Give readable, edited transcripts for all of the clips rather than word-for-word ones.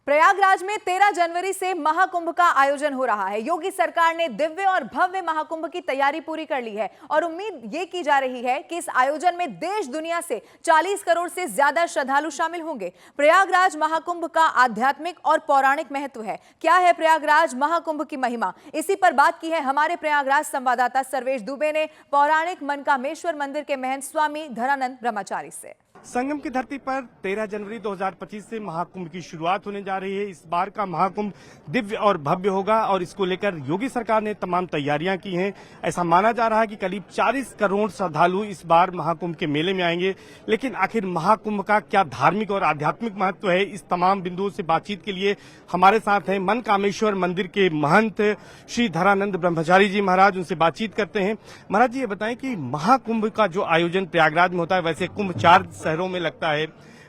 प्रयागराज में 13 जनवरी से महाकुंभ का आयोजन हो रहा है। योगी सरकार ने दिव्य और भव्य महाकुंभ की तैयारी पूरी कर ली है और उम्मीद ये की जा रही है कि इस आयोजन में देश दुनिया से 40 करोड़ से ज्यादा श्रद्धालु शामिल होंगे। प्रयागराज महाकुंभ का आध्यात्मिक और पौराणिक महत्व है। क्या है प्रयागराज महाकुंभ की महिमा, इसी पर बात की है हमारे प्रयागराज संवाददाता सर्वेश दुबे ने पौराणिक मनकामेश्वर मंदिर के महंत स्वामी धरानंद ब्रह्मचारी से। संगम की धरती पर 13 जनवरी 2025 से महाकुंभ की शुरुआत होने जा रही है। इस बार का महाकुंभ दिव्य और भव्य होगा और इसको लेकर योगी सरकार ने तमाम तैयारियां की हैं। ऐसा माना जा रहा है कि करीब 40 करोड़ श्रद्धालु इस बार महाकुंभ के मेले में आएंगे। लेकिन आखिर महाकुंभ का क्या धार्मिक और आध्यात्मिक महत्व है, इस तमाम बिंदुओं से बातचीत के लिए हमारे साथ हैं मनकामेश्वर मंदिर के महंत श्री धरानंद ब्रह्मचारी जी महाराज। उनसे बातचीत करते हैं। महाराज जी, ये बताएं कि महाकुंभ का जो आयोजन प्रयागराज में होता है, वैसे कुंभ 4 शहरों में लगता है,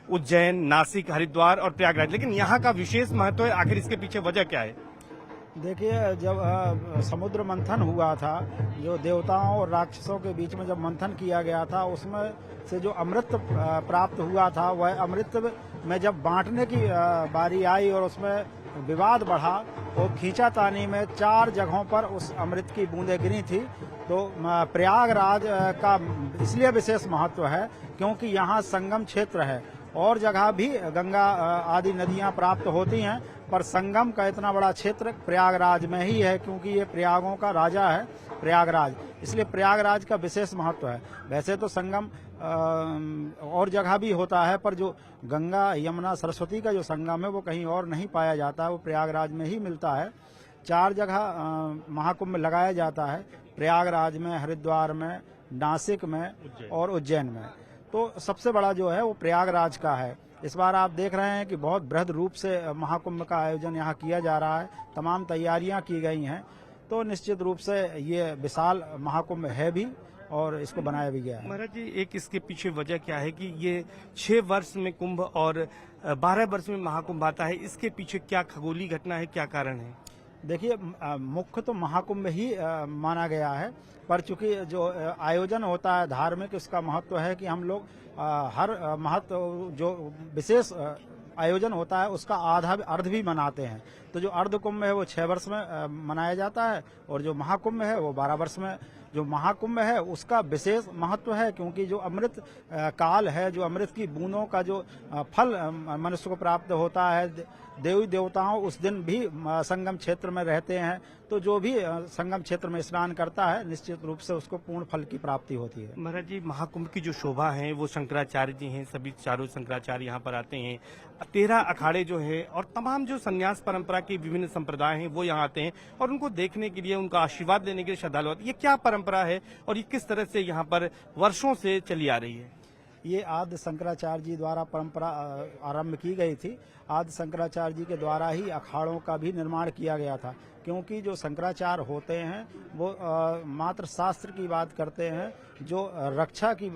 उज्जैन, नासिक, हरिद्वार और प्रयागराज, लेकिन यहाँ का विशेष महत्व है। आखिर इसके पीछे वजह क्या है? देखिए, जब समुद्र मंथन हुआ था, जो देवताओं और राक्षसों के बीच में जब मंथन किया गया था, उसमें से जो अमृत प्राप्त हुआ था, वह अमृत में जब बांटने की बारी आई और उसमें विवाद बढ़ा, वो खींचातानी में 4 जगहों पर उस अमृत की बूंदें गिरी थी। तो प्रयागराज का इसलिए विशेष महत्व है क्योंकि यहाँ संगम क्षेत्र है। और जगह भी गंगा आदि नदियाँ प्राप्त होती हैं, पर संगम का इतना बड़ा क्षेत्र प्रयागराज में ही है क्योंकि ये प्रयागों का राजा है प्रयागराज, इसलिए प्रयागराज का विशेष महत्व है। वैसे तो संगम और जगह भी होता है, पर जो गंगा यमुना सरस्वती का जो संगम है वो कहीं और नहीं पाया जाता है, वो प्रयागराज में ही मिलता है। 4 जगह महाकुंभ लगाया जाता है, प्रयागराज में, हरिद्वार में, नासिक में और उज्जैन में। तो सबसे बड़ा जो है वो प्रयागराज का है। इस बार आप देख रहे हैं कि बहुत बृहद रूप से महाकुंभ का आयोजन यहाँ किया जा रहा है, तमाम तैयारियां की गई हैं। तो निश्चित रूप से ये विशाल महाकुंभ है भी और इसको बनाया भी गया है। महाराज जी, एक इसके पीछे वजह क्या है कि ये 6 वर्ष में कुंभ और 12 वर्ष में महाकुंभ आता है? इसके पीछे क्या खगोलीय घटना है, क्या कारण है? देखिए, मुख्य तो महाकुंभ ही माना गया है, पर चूंकि जो आयोजन होता है धार्मिक, उसका महत्व है कि हम लोग हर महत्व जो विशेष आयोजन होता है उसका अर्ध भी मनाते हैं। तो जो अर्ध कुंभ है वो 6 वर्ष में मनाया जाता है और जो महाकुंभ है वो 12 वर्ष में। जो महाकुंभ है उसका विशेष महत्व है क्योंकि जो अमृत काल है, जो अमृत की बूंदों का जो फल मनुष्य को प्राप्त होता है, देवी देवताओं उस दिन भी संगम क्षेत्र में रहते हैं। तो जो भी संगम क्षेत्र में स्नान करता है निश्चित रूप से उसको पूर्ण फल की प्राप्ति होती है। महाराज जी, महाकुंभ की जो शोभा है वो शंकराचार्य जी हैं, सभी चारों शंकराचार्य यहाँ पर आते हैं। 13 अखाड़े जो है और तमाम जो संन्यास परंपरा के विभिन्न संप्रदाय हैं वो यहाँ आते हैं और उनको देखने के लिए, उनका आशीर्वाद लेने के लिए श्रद्धालु आते हैं। ये क्या परंपरा है और ये किस तरह से यहाँ पर वर्षों से चली आ रही है? ये आदि शंकराचार्य जी द्वारा परंपरा आरंभ की गई थी। आदि शंकराचार्य जी के द्वारा ही अखाड़ों का भी निर्माण किया गया था क्योंकि जो शंकराचार्य होते हैं वो मात्र शास्त्र की बात करते हैं। जो रक्षा की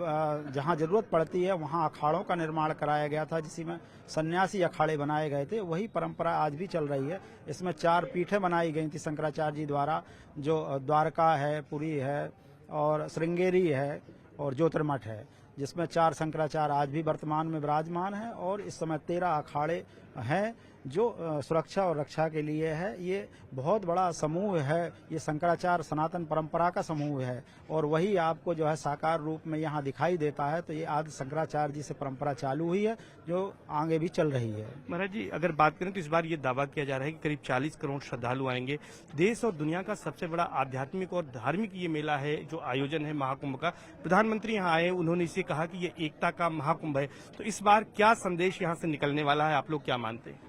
जहाँ जरूरत पड़ती है वहाँ अखाड़ों का निर्माण कराया गया था, जिसमें सन्यासी अखाड़े बनाए गए थे। वही परंपरा आज भी चल रही है। इसमें 4 पीठें बनाई गई थी शंकराचार्य जी द्वारा, जो द्वारका है, पुरी है और श्रृंगेरी है और ज्योतिर्मठ है, जिसमें 4 शंकराचार्य आज भी वर्तमान में विराजमान हैं। और इस समय 13 अखाड़े हैं जो सुरक्षा और रक्षा के लिए है। ये बहुत बड़ा समूह है, ये शंकराचार्य सनातन परंपरा का समूह है और वही आपको जो है साकार रूप में यहाँ दिखाई देता है। तो ये आदि शंकराचार्य जी से परंपरा चालू हुई है जो आगे भी चल रही है। महाराज जी, अगर बात करें तो इस बार ये दावा किया जा रहा है कि करीब 40 करोड़ श्रद्धालु आएंगे। देश और दुनिया का सबसे बड़ा आध्यात्मिक और धार्मिक ये मेला है, जो आयोजन है महाकुंभ का। प्रधानमंत्री यहाँ आए, उन्होंने इसे कहा कि ये एकता का महाकुंभ है। तो इस बार क्या संदेश यहाँ से निकलने वाला है, आप लोग क्या मानते हैं?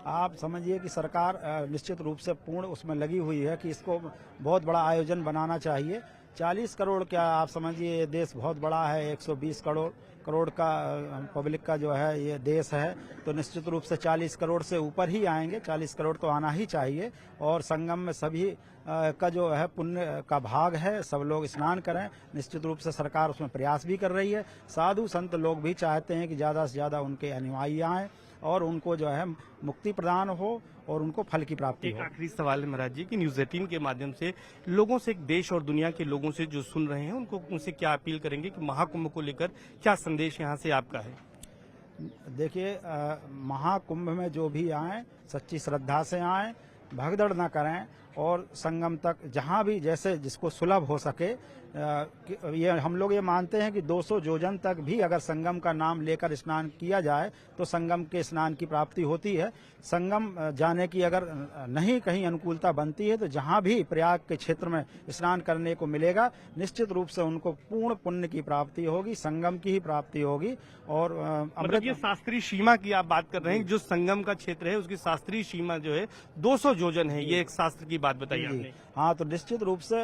आप समझिए कि सरकार निश्चित रूप से पूर्ण उसमें लगी हुई है कि इसको बहुत बड़ा आयोजन बनाना चाहिए। 40 करोड़ क्या, आप समझिए ये देश बहुत बड़ा है, 120 करोड़ का पब्लिक का जो है ये देश है। तो निश्चित रूप से 40 करोड़ से ऊपर ही आएंगे, 40 करोड़ तो आना ही चाहिए। और संगम में सभी का जो है पुण्य का भाग है, सब लोग स्नान करें। निश्चित रूप से सरकार उसमें प्रयास भी कर रही है। साधु संत लोग भी चाहते हैं कि ज़्यादा से ज़्यादा उनके अनुयायी आएँ और उनको जो है मुक्ति प्रदान हो और उनको फल की प्राप्ति हो। एक आखिरी सवाल है महाराज जी कि न्यूज़ 18 के माध्यम से लोगों से, देश और दुनिया के लोगों से जो सुन रहे हैं, उनको उनसे क्या अपील करेंगे कि महाकुंभ को लेकर क्या संदेश यहाँ से आपका है? देखिए, महाकुंभ में जो भी आए सच्ची श्रद्धा से आए, भगदड़ न करें और संगम तक जहां भी जैसे जिसको सुलभ हो सके, ये हम लोग ये मानते हैं कि 200 योजन तक भी अगर संगम का नाम लेकर स्नान किया जाए तो संगम के स्नान की प्राप्ति होती है। संगम जाने की अगर नहीं कहीं अनुकूलता बनती है तो जहां भी प्रयाग के क्षेत्र में स्नान करने को मिलेगा, निश्चित रूप से उनको पूर्ण पुण्य की प्राप्ति होगी, संगम की ही प्राप्ति होगी। और मतलब ये शास्त्रीय सीमा की आप बात कर रहे हैं, जो संगम का क्षेत्र है उसकी शास्त्रीय सीमा जो है 200 योजन है, ये एक शास्त्र की बात बताई आपने। हाँ, तो निश्चित रूप से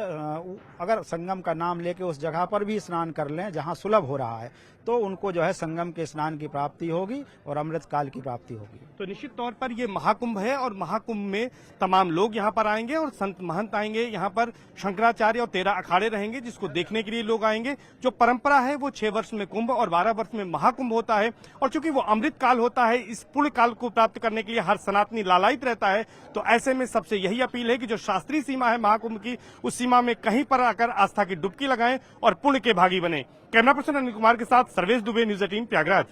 अगर संगम का नाम लेके उस जगह पर भी स्नान कर लें जहां सुलभ हो रहा है तो उनको जो है संगम के स्नान की प्राप्ति होगी और अमृत काल की प्राप्ति होगी। तो निश्चित तौर पर ये महाकुंभ है और महाकुंभ में तमाम लोग यहाँ पर आएंगे और संत महंत आएंगे। यहाँ पर शंकराचार्य और 13 अखाड़े रहेंगे जिसको देखने के लिए लोग आएंगे। जो परंपरा है वो 6 वर्ष में कुंभ और 12 वर्ष में महाकुंभ होता है और चूंकि वो अमृत काल होता है, इस पुण्य काल को प्राप्त करने के लिए हर सनातनी लालायित रहता है। तो ऐसे में सबसे यही अपील है कि जो शास्त्रीय सीमा है महाकुंभ की, उस सीमा में कहीं पर आकर आस्था की डुबकी लगाएं और पुण्य के भागी बने। कैमरा पर्सन अनिल कुमार के साथ सर्वेश दुबे, न्यूज़ 18 प्रयागराज।